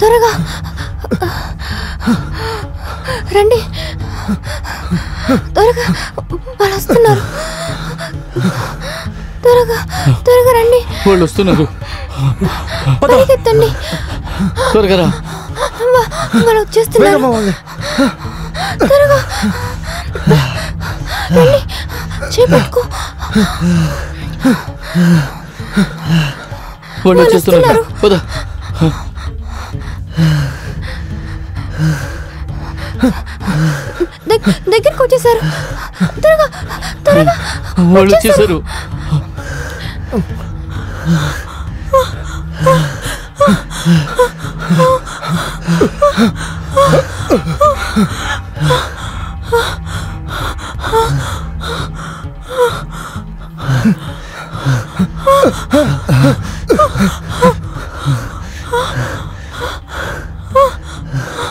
త్వరగా రండి, త్వరగా వాళ్ళు వస్తున్నారు. త్వరగా త్వరగా రండి, వాళ్ళు వస్తున్నారు. పరిగెత్తండి, త్వరగా రా. వాళ్ళు వచ్చేస్తున్నారు. త్వరగా రండి, చేపట్టుకో. వాళ్ళు వచ్చేస్తున్నారు. పద. దగ్గరికి వచ్చేసారు. త్వరగా త్వరగా వాళ్ళు వచ్చేసారు.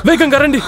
వేగంగా రండి.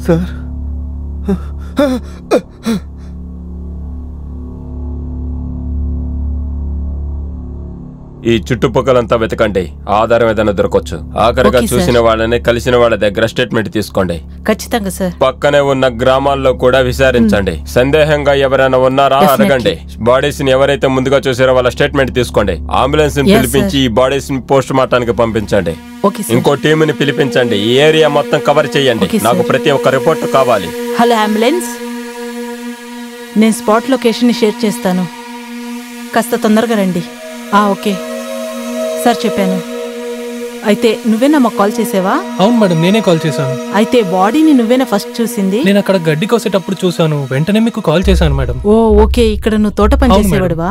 సార్, ఈ చుట్టుపక్కలంతా వెతకండి, ఆధారం ఏదైనా దొరకొచ్చు. ఆఖరిగా చూసిన వాళ్ళని, కలిసిన వాళ్ళ దగ్గర స్టేట్మెంట్ తీసుకోండి. ఖచ్చితంగా సార్. పక్కనే ఉన్న గ్రామాల్లో కూడా విచారించండి. సందేహంగా ఎవరైనా ఉన్నారా అడగండి. బాడీస్ ని ఎవరైతే ముందుగా చూసారో వాళ్ళ స్టేట్మెంట్ తీసుకోండి. అంబులెన్స్ ని పిలిపించి ఈ బాడీస్ ని పోస్ట్ మార్టానికి పంపించండి. ఇంకో టీముని పిలిపించండి. ఈ ఏరియా మొత్తం కవర్ చేయండి. నాకు ప్రతి ఒక్క రిపోర్ట్ కావాలి. హలో అంబులెన్స్, నేను స్పాట్ లొకేషన్ ని షేర్ చేస్తాను, కాస్త తొందరగా రండి. ఓకే సార్, చెప్పాను. అయితే నువ్వేనా మాకు కాల్ చేసావా? అవును మేడం, నేనే కాల్ చేశాను. అయితే బాడీని నువ్వేనా ఫస్ట్ చూసింది? నేను అక్కడ గడ్డి కోసేటప్పుడు చూసాను, వెంటనే మీకు కాల్ చేశాను మేడం. ఓకే. ఇక్కడ నువ్వు తోట పని చేసేవాడువా?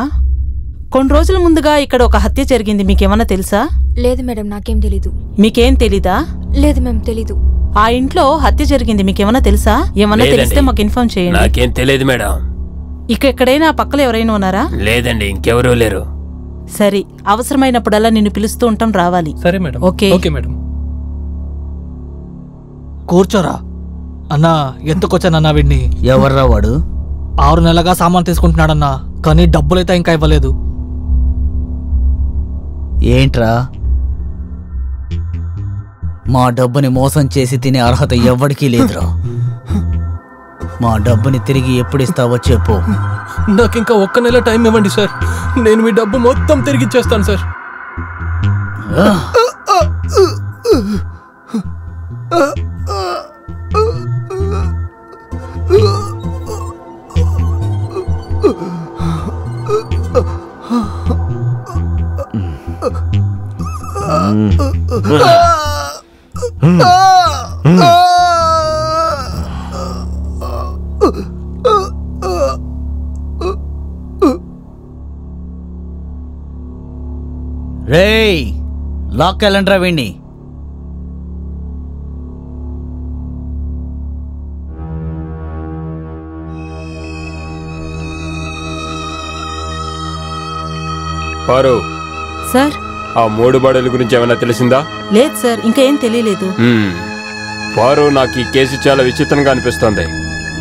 కొన్ని రోజుల ముందుగా ఇక్కడ ఒక హత్య జరిగింది, మీకేమన్నా తెలుసా? లేదు మేడం, నాకేం తెలీదు. మీకేం తెలీదా? లేదు మ్యామ్, తెలీదు. ఆ ఇంట్లో హత్య జరిగింది, మీకేమన్నా తెలుసా? ఏమన్నా తెలిస్తే మాకు ఇన్ఫార్మ్ చేయండి. నాకేం తెలియదు మేడం. ఇక ఎక్కడైనా పక్కలో ఎవరైనా ఉన్నారా? లేదండి, ఇంకెవరూ లేరు. సరే, అవసరమైనప్పుడల్లా నిన్ను పిలుస్తూ ఉంటాం, రావాలి. సరే మేడం. Okay okay madam. కూర్చోరా అన్నా. ఎంతకొచ్చానన్నా వీడిని? ఎవర్రా వాడు? 6 నెలలుగా సామాన్ తీసుకుంటున్నాడన్నా, కానీ డబ్బులైతే ఇంకా ఇవ్వలేదు. ఏంట్రా, మా డబ్బుని మోసం చేసి తినే అర్హత ఎవ్వడికీ లేదురా. మా డబ్బుని తిరిగి ఎప్పుడు ఇస్తావో చెప్పు. నాకు ఇంకా 1 నెల టైం ఇవ్వండి సార్, నేను మీ డబ్బు మొత్తం తిరిగి ఇచ్చేస్తాను సార్. రేయ్, లాక్ వెళ్ళండ్రా వీణ్ణి. పారు, సార్ ఆ 3 బాడీల గురించి ఏమైనా తెలిసిందా? లేదు సార్, ఇంకా ఏం తెలియలేదు. పారు, నాకు ఈ కేసు చాలా విచిత్రంగా అనిపిస్తోంది.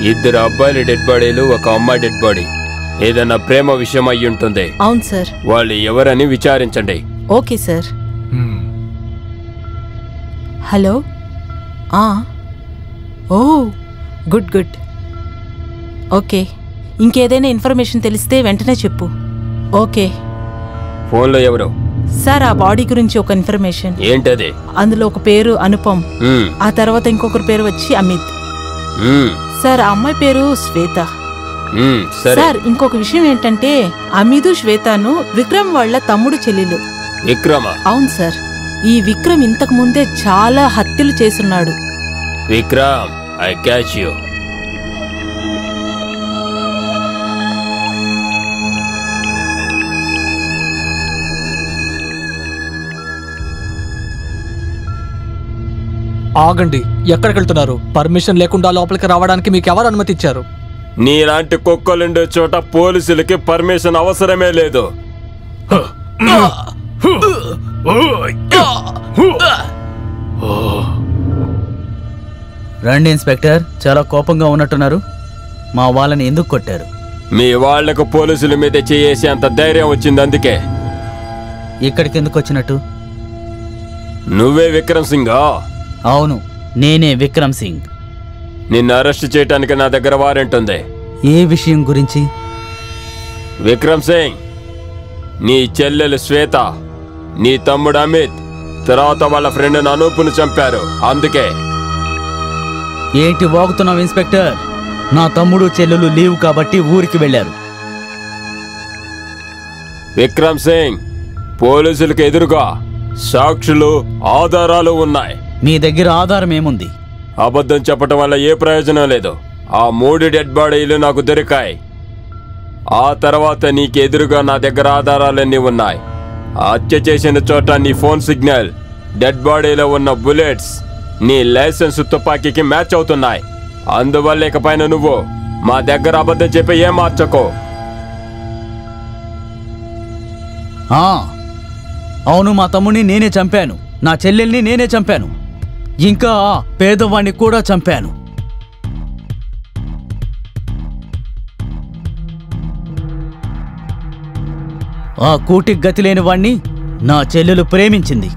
2 అబ్బాయిల డెడ్ బాడీలు, 1 అమ్మాయి డెడ్ బాడీ. ఏదైనా ప్రేమ విషయం అయి ఉంటుంది. అవును సార్. వాళ్ళు ఎవరని విచారించండి. Okay sir. Hello. Oh good good. Okay, ఇంకేదైనా ఇన్ఫర్మేషన్ తెలిస్తే వెంటనే చెప్పు. ఓకే. ఫోన్లో ఎవరు? సార్, ఆ బాడీ గురించి ఒక ఇన్ఫర్మేషన్. ఏంటది? అందులో ఒక పేరు అనుపమ్, ఆ తర్వాత ఇంకొకరి పేరు వచ్చి అమిత్. సార్, ఆ అమ్మాయి పేరు శ్వేత. సార్, ఇంకొక విషయం ఏంటంటే అమిదు శ్వేతను విక్రమ్ వాళ్ళ తమ్ముడు చెల్లెలు. విక్రమ? అవును సార్. ఈ విక్రమ్ ఇంతకు ముందే చాలా హత్యలు చేసున్నాడు. Vikram, I catch you. ఆగండి, ఎక్కడికి వెళ్తున్నారు? పర్మిషన్ లేకుండా లోపలికి రావడానికి మీకు ఎవరు అనుమతి ఇచ్చారు? నీలాంటి కుక్కలుండే చోట పోలీసులకి పర్మిషన్ అవసరమే లేదు. రండి ఇన్స్పెక్టర్, చాలా కోపంగా ఉన్నట్టున్నారు. మా వాళ్ళని ఎందుకు కొట్టారు? మీ వాళ్లకు పోలీసుల మీద చేసే అంత ధైర్యం వచ్చింది, అందుకే. ఇక్కడికి ఎందుకు వచ్చినట్టు? నువ్వే విక్రమ్ సింగా? అవును, నేనే విక్రమ్ సింగ్. నిన్ను అరెస్ట్ చేయడానికి నా దగ్గర వారెంట్ ఉంది. ఏ విషయం గురించి? విక్రమ్ సింగ్, నీ చెల్లెలు శ్వేత, నీ తమ్ముడు అమిత్, తర్వాత వాళ్ళ ఫ్రెండ్ అనూప్ను చంపారు, అందుకే. ఏంటి వాగుతున్నావు ఇన్స్పెక్టర్? నా తమ్ముడు చెల్లెలు లీవ్ కాబట్టి ఊరికి వెళ్ళారు. విక్రమ్ సింగ్, పోలీసులకు ఎదురుగా సాక్షులు, ఆధారాలు ఉన్నాయి. మీ దగ్గర ఆధారం ఏముంది? అబద్ధం చెప్పటం వల్ల ఏ ప్రయోజనం లేదు. ఆ 3 డెడ్ బాడీలు నాకు దొరికాయి. ఆ తర్వాత నీకెదురుగా నా దగ్గర ఆధారాలన్నీ ఉన్నాయి. హత్య చేసిన చోట నీ ఫోన్ సిగ్నల్, డెడ్ బాడీలో ఉన్న బుల్లెట్స్ నీ లైసెన్స్ తుపాకీకి మ్యాచ్ అవుతున్నాయి. అందువల్ల ఇకపైన నువ్వు మా దగ్గర అబద్ధం చెప్పి ఏం మార్చకో. అవును, మా తమ్ముడిని నేనే చంపాను, నా చెల్లెల్ని నేనే చంపాను, ఇంకా పేదవాణ్ణి కూడా చంపాను. ఆ కూటికి గతి లేని వాణ్ణి నా చెల్లెలు ప్రేమించింది.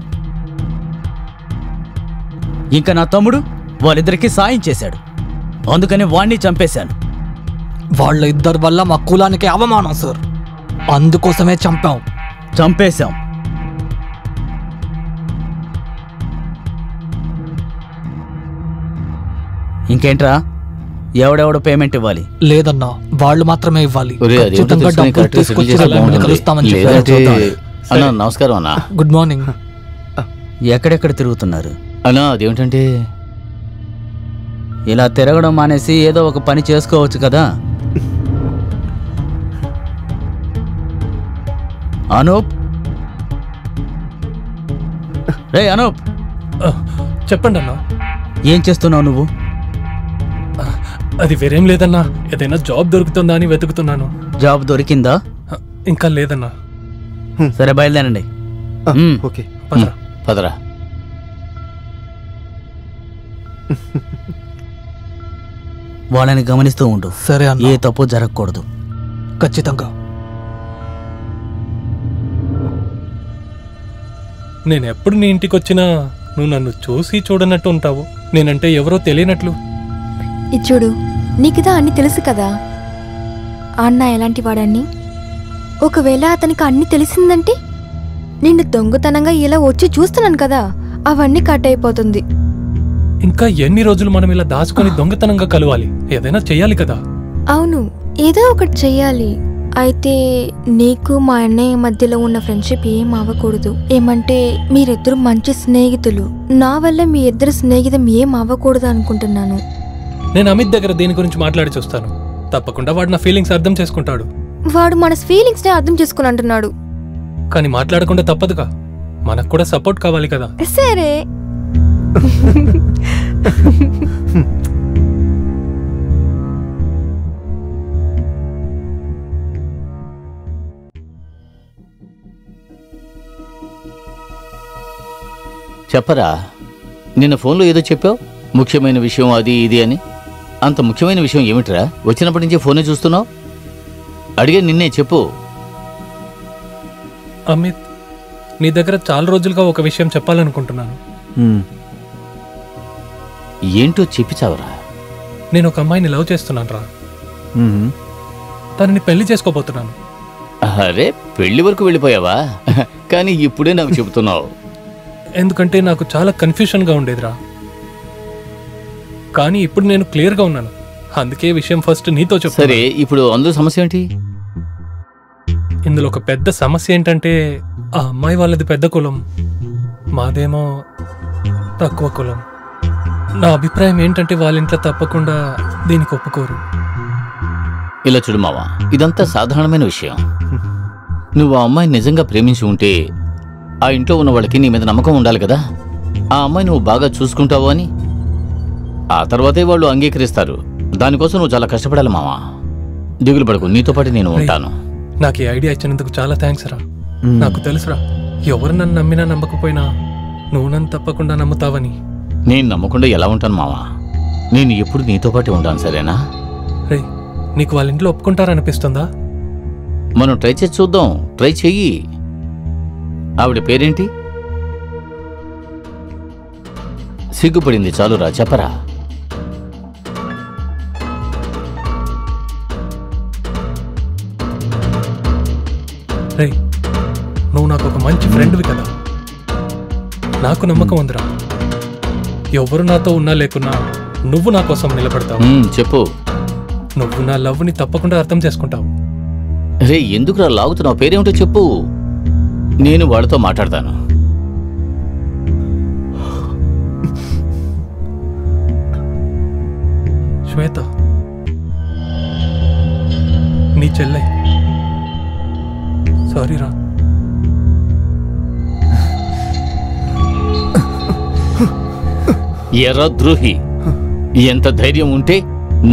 ఇంకా నా తమ్ముడు వాళ్ళిద్దరికీ సాయం చేశాడు, అందుకని వాణ్ణి చంపేశాను. వాళ్ళ ఇద్దరి వల్ల మా కులానికి అవమానం సార్, అందుకోసమే చంపేశాం. ఇంకేంట్రా, ఎవడెవడు పేమెంట్ ఇవ్వాలి? లేదన్నా, వాళ్ళు మాత్రమే ఇవ్వాలి. నమస్కారం అన్నా. Good morning. ఎక్కడెక్కడ తిరుగుతున్నారు అన్నా? అదేమిటంటే ఇలా తిరగడం మానేసి ఏదో ఒక పని చేసుకోవచ్చు కదా. అనూప్, రే అనూప్. చెప్పండి అన్నా. ఏం చేస్తున్నావు నువ్వు? అది వేరేం లేదన్నా, ఏదైనా జాబ్ దొరుకుతుందా అని వెతుకుతున్నాను. జాబ్ దొరికిందా? ఇంకా లేదన్నా. సరే, బయలుదేరండి. ఓకే, పదరా. వాళ్ళని గమనిస్తూ ఉండు. సరే అన్న. ఏ తప్పు జరగకూడదు. ఖచ్చితంగా. నేను ఎప్పుడు నీ ఇంటికి వచ్చినా నువ్వు నన్ను చూసి చూడనట్టు ఉంటావు. నేనంటే ఎవరో తెలియనట్లు. ఇచ్చుడు, నీకుదా అన్ని తెలుసు కదా అన్న ఎలాంటి వాడని. ఒకవేళ అతనికి అన్ని తెలిసిందంటే నిన్ను దొంగతనంగా ఇలా వచ్చి చూస్తున్నాను కదా, అవన్నీ కట్ అయిపోతుంది. ఇంకా ఎన్ని రోజులు మనం ఇలా దాచుకొని దొంగతనంగా కలవాలి? ఏదైనా చెయ్యాలి కదా. అవును, ఏదో ఒకటి చెయ్యాలి. అయితే నీకు మా అన్నయ్య మధ్యలో ఉన్న ఫ్రెండ్షిప్ ఏం అవ్వకూడదు. ఏమంటే మీరిద్దరు మంచి స్నేహితులు. నా వల్ల మీ ఇద్దరు స్నేహితం ఏం అవ్వకూడదు అనుకుంటున్నాను. నేను అమిత్ దగ్గర దీని గురించి మాట్లాడి చూస్తాను. తప్పకుండా వాడు నా ఫీలింగ్స్ అర్థం చేసుకుంటాడు. వాడు మన ఫీలింగ్స్ నే అర్థం చేసుకుని అంటున్నాడు. కానీ మాట్లాడకుండా తప్పదుగా, మనకు కూడా సపోర్ట్ కావాలి కదా. సరే. చెప్పరా, నిన్న ఫోన్లో ఏదో చెప్పావు, ముఖ్యమైన విషయం అది ఇది అని. అంత ముఖ్యమైన విషయం ఏమిట్రా? వచ్చినప్పటి నుంచి ఫోనే చూస్తున్నావు. అడిగే నిన్నే చెప్పు. అమిత్, నీ దగ్గర చాలా రోజులుగా ఒక విషయం చెప్పాలనుకుంటున్నాను. ఏంటో చెప్పి చావరా. నేను ఒక అమ్మాయిని లవ్ చేస్తున్నాను రా. తనని పెళ్లి చేసుకోబోతున్నాను. అరే, పెళ్లి వరకు వెళ్ళిపోయావా? కానీ ఇప్పుడే నాకు చెబుతున్నావు. ఎందుకంటే నాకు చాలా కన్ఫ్యూషన్గా ఉండేదిరా. కానీ ఇప్పుడు నేను క్లియర్గా ఉన్నాను. అందుకే విషయం ఫస్ట్ నీతో చెప్పు. సరే, ఇప్పుడు అందులో సమస్య ఏంటి? ఇందులో ఒక పెద్ద సమస్య ఏంటంటే, ఆ అమ్మాయి వాళ్ళది పెద్ద కులం, మాదేమో తక్కువ కులం. నా అభిప్రాయం ఏంటంటే వాళ్ళింట్లో తప్పకుండా దీనికి ఒప్పుకోరు. ఇలా చూడు మావా, ఇదంతా సాధారణమైన విషయం. నువ్వు ఆ అమ్మాయిని నిజంగా ప్రేమించి ఉంటే ఆ ఇంట్లో ఉన్న వాళ్ళకి నీ మీద నమ్మకం ఉండాలి కదా. ఆ అమ్మాయి నువ్వు బాగా చూసుకుంటావు అని. ఆ తర్వాతే వాళ్ళు అంగీకరిస్తారు. దానికోసం నువ్వు చాలా కష్టపడాలి మావా. దిగులు పడకు, నీతో పాటు నేను ఉంటాను. నాకు ఈ ఐడియా ఇచ్చినందుకు చాలా థ్యాంక్స్ రా. నాకు తెలుసురా, ఎవరు నన్ను నమ్మినా నమ్మకపోయినా నువ్వు నన్ను తప్పకుండా నమ్ముతావని. నేను నమ్మకుండా ఎలా ఉంటాను మావా? నేను ఎప్పుడు నీతో పాటు ఉంటాను, సరేనా? రే, నీకు వాళ్ళ ఇంట్లో ఒప్పుకుంటారనిపిస్తుందా? మనం ట్రై చేసి చూద్దాం. ట్రై చెయ్యి. ఆవిడ పేరేంటి? సిగ్గుపడింది చాలురా, చెప్పరా. రే, నువ్వు నాకు ఒక మంచి ఫ్రెండ్వి కదా. నాకు నమ్మకం ఉందిరా, ఎవరు నాతో ఉన్నా లేకున్నా నువ్వు నా కోసం నిలబడతావు. చెప్పు. నువ్వు నా లవ్ని తప్పకుండా అర్థం చేసుకుంటావు. రే, ఎందుకురా లాగుతున్నావు? పేరేమిటో చెప్పు, నేను వాడితో మాట్లాడతాను. శ్వేత, నీ చెల్లె. సారీరా. ఎర్ర ద్రోహి, ఎంత ధైర్యం ఉంటే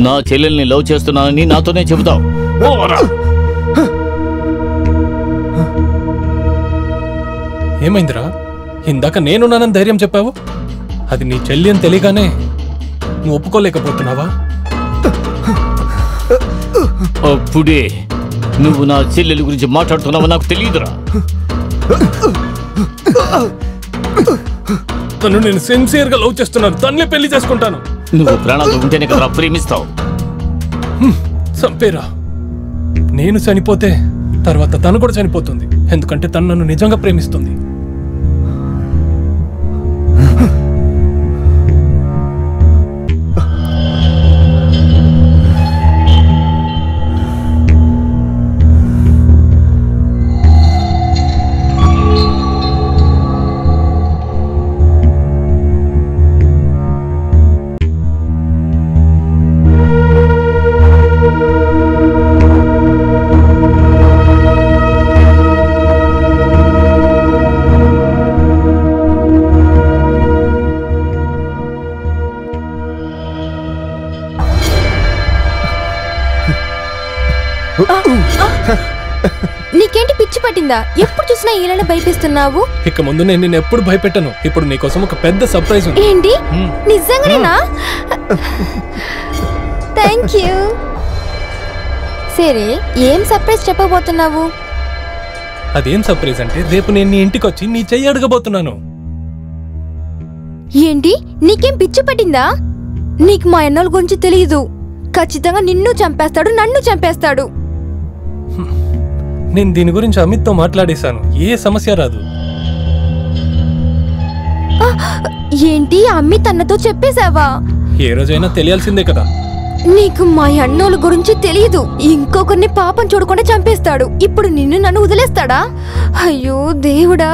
నా చెల్లెల్ని లవ్ చేస్తున్నానని నాతోనే చెబుతావు? ఏమైందిరా? ఇందాక నేనున్నానని ధైర్యం చెప్పావు. అది నీ చెల్లి అని తెలియగానే నువ్వు ఒప్పుకోలేకపోతున్నావా? అప్పుడే నువ్వు నా చెల్లెల గురించి మాట్లాడుతున్నావు నాకు తెలియదురా. తను నేను సిన్సియర్ గా లవ్ చేస్తున్నాను. తన్నే పెళ్లి చేసుకుంటాను. నువ్వు ప్రాణాలతో ఉంటేనే కదా ప్రేమిస్తావు. చంపేరా. నేను చనిపోతే తర్వాత తను కూడా చనిపోతుంది. ఎందుకంటే తను నన్ను నిజంగా ప్రేమిస్తుంది. నీకేంటి పిచ్చి పట్టిందా? ఎప్పుడు చూసినా ఈలనే భయపిస్తున్నావు. ఇక ముందు నేను నిన్ను ఎప్పుడు భయపెట్టను. ఇప్పుడు నీకోసం ఒక పెద్ద సర్ప్రైజ్ ఉంది. ఏంటి? నిజంగానేనా? Thank you. సరే, ఏం సర్ప్రైజ్ చెప్పబోతున్నావు? అదేం సర్ప్రైజ్ అంటే, రేపు నేను నీ ఇంటికి వచ్చి నీ చెయ్యి అడగబోతున్నాను. ఏంటి? నీకేం పిచ్చి పట్టిందా? నీకు మా అన్నోళ్ళ గురించి తెలియదు. ఖచ్చితంగా నిన్ను చంపేస్తాడు, నన్ను చంపేస్తాడు. నేను దీని గురించి అమిత్తో మాట్లాడేశాను. ఏ సమస్య రాదు. ఏంటి? అమిత్ అన్నతో చెప్పేశావా? ఏ రోజైనా తెలియాల్సిందే కదా. నీకు మా అన్నోళ్ళ గురించి తెలియదు. ఇంకొకరిని పాపం చూడకుండా చంపేస్తాడు. ఇప్పుడు నిన్ను నన్ను వదిలేస్తాడా? అయ్యో దేవుడా.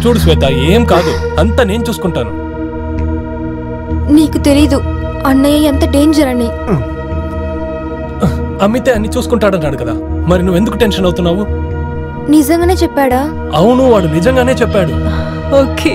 చూడు శ్వేత, ఏం కాదు, అంతా నేను చూసుకుంటాను. నీకు తెలీదు అన్నయ్య ఎంత డేంజర్ అని. అమితే అన్ని చూసుకుంటాడన్నాడు కదా, మరి నువ్వెందుకు టెన్షన్ అవుతున్నావు? నిజంగానే చెప్పాడా? అవును, వాడు నిజంగానే చెప్పాడు. ఓకే.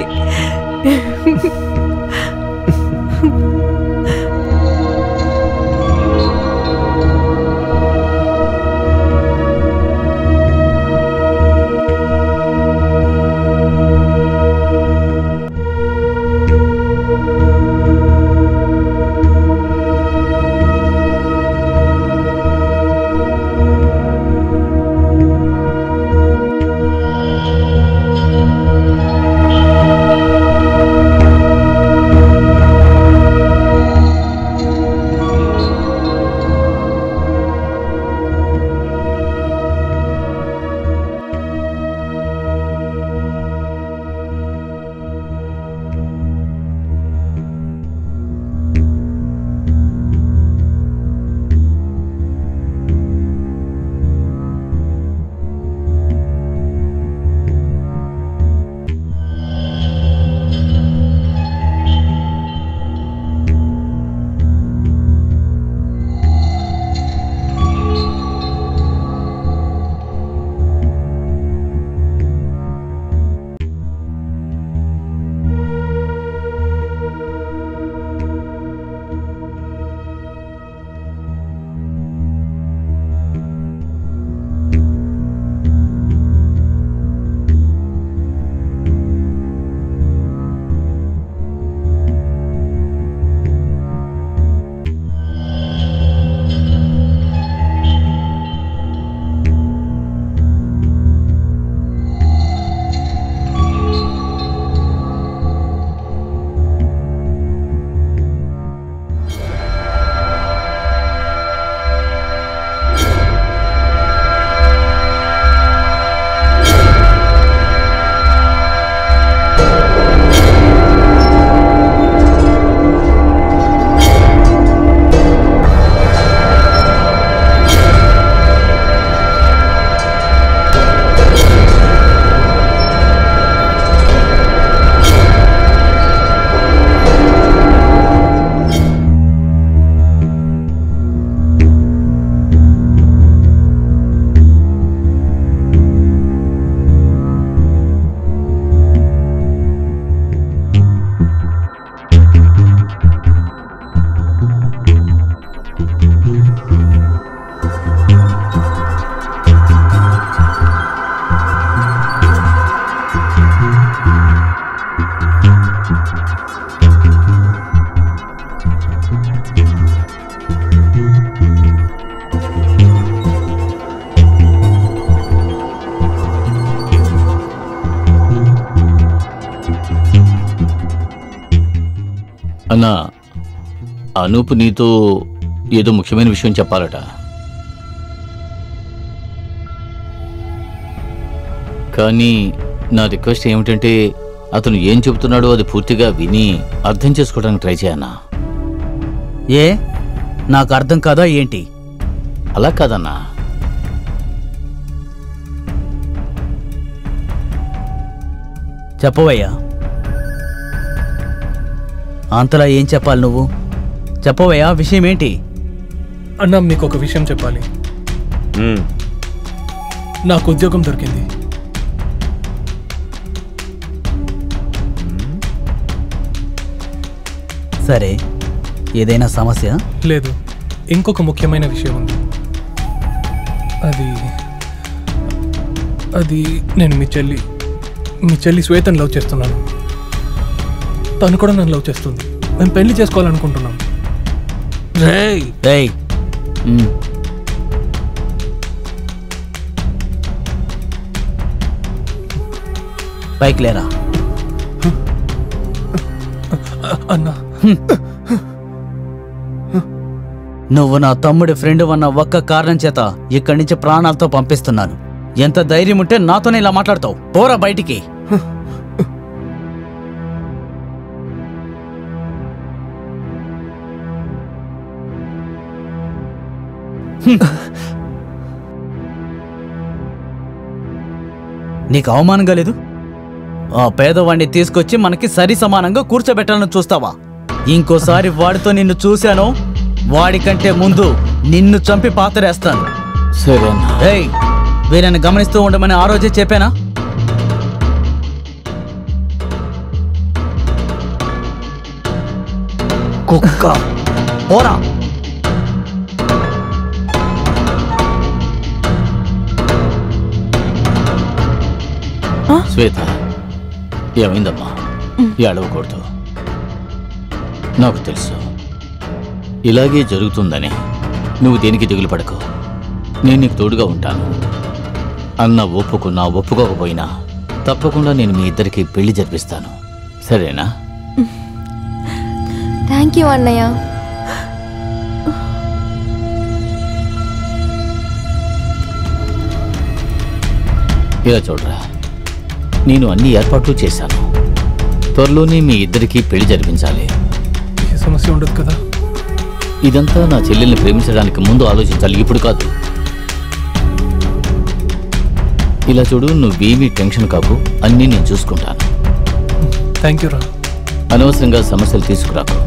అన్నా, అనూప్ నీతో ఏదో ముఖ్యమైన విషయం చెప్పాలట. కానీ నా రిక్వెస్ట్ ఏమిటంటే అతను ఏం చెబుతున్నాడో అది పూర్తిగా విని అర్థం చేసుకోవడానికి ట్రై చేయన్నా. ఏ నాకు అర్థం కాదా ఏంటి? అలా కాదన్నా, చెప్పవయ్యా. అంతలా ఏం చెప్పాలి నువ్వు? చెప్పవయ్యా, విషయం ఏంటి? అన్నా, మీకు ఒక విషయం చెప్పాలి. నాకు ఉద్యోగం దొరికింది. సరే, ఏదైనా సమస్య? లేదు, ఇంకొక ముఖ్యమైన విషయం ఉంది. అది నేను మీ చెల్లి శ్వేతను లవ్ చేస్తున్నాను. తను కూడా నన్ను లవ్ చేస్తుంది. మేము పెళ్లి చేసుకోవాలనుకుంటున్నాం. రేయ్, పైకి లేరా. అన్నా, నువ్వు నా తమ్ముడి ఫ్రెండ్ అన్న ఒక్క కారణం చేత ఇక్కడి నుంచి ప్రాణాలతో పంపిస్తున్నాను. ఎంత ధైర్యం ఉంటే నాతోనే ఇలా మాట్లాడతావు? పోరా బయటికి. నీకు అవమానంగా లేదు? ఆ పేదవాడిని తీసుకొచ్చి మనకి సరి సమానంగా కూర్చోబెట్టాలని చూస్తావా? ఇంకోసారి వాడితో నిన్ను చూశానో వాడికంటే ముందు నిన్ను చంపి పాతరేస్తాను. సరే. ఏయ్, వీళ్ళని గమనిస్తూ ఉండమని ఆ రోజే చెప్పానా? కుక్క, పోరా. శ్వేత, ఏమైందమ్మా? ఏడవకూడదు. నాకు తెలుసు ఇలాగే జరుగుతుందని. నువ్వు దేనికి దిగులు పడకు. నేను నీకు తోడుగా ఉంటాను. అన్న ఒప్పుకున్నా ఒప్పుకోకపోయినా తప్పకుండా నేను మీ ఇద్దరికి పెళ్లి జరిపిస్తాను. సరేనా? థ్యాంక్ యూ అన్నయ్య. ఇలా చూడరా, నేను అన్ని ఏర్పాట్లు చేశాను. త్వరలోనే మీ ఇద్దరికి పెళ్లి జరిపించాలి. ఏ సమస్య ఉండదు కదా? ఇదంతా నా చెల్లెల్ని ప్రేమించడానికి ముందు ఆలోచించాలి, ఇప్పుడు కాదు. ఇలా చూడు, నువ్వేమీ టెన్షన్ కాకు. అన్నీ నేను చూసుకుంటాను. థ్యాంక్ యూ రా. అనవసరంగా సమస్యలు తీసుకురాకు.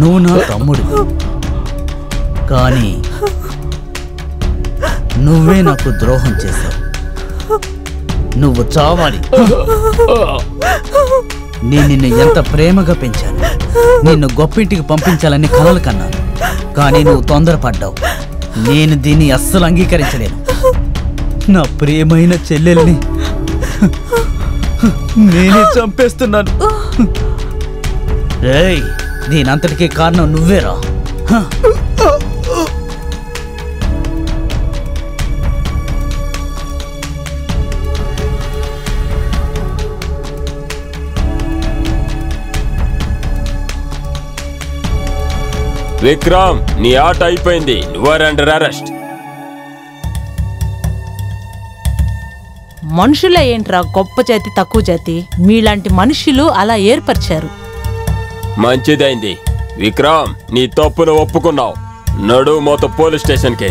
నువ్వు నా తమ్ముడు, కానీ నువ్వే నాకు ద్రోహం చేశావు. నువ్వు చావాలి. నేను నిన్ను ఎంత ప్రేమగా పెంచాను. నిన్ను గొప్పింటికి పంపించాలని కలలు కన్నాను. కానీ నువ్వు తొందరపడ్డావు. నేను దీన్ని అస్సలు అంగీకరించలేను. నా ప్రియమైన చెల్లెల్ని నేనే చంపేస్తున్నాను. ఏయ్, దీనంతటికీ కారణం నువ్వేరా. విక్రమ్, నీ ఆట అయిపోయింది. నువ్వు అండర్ అరెస్ట్. మనుషుల ఏంట్రా గొప్ప జాతి తక్కువ జాతి? మీలాంటి మనుషులు అలా ఏర్పరిచారు. మంచిదైంది విక్రమ్, నీ తప్పును ఒప్పుకున్నావు. నడు మోత పోలీస్ స్టేషన్కి.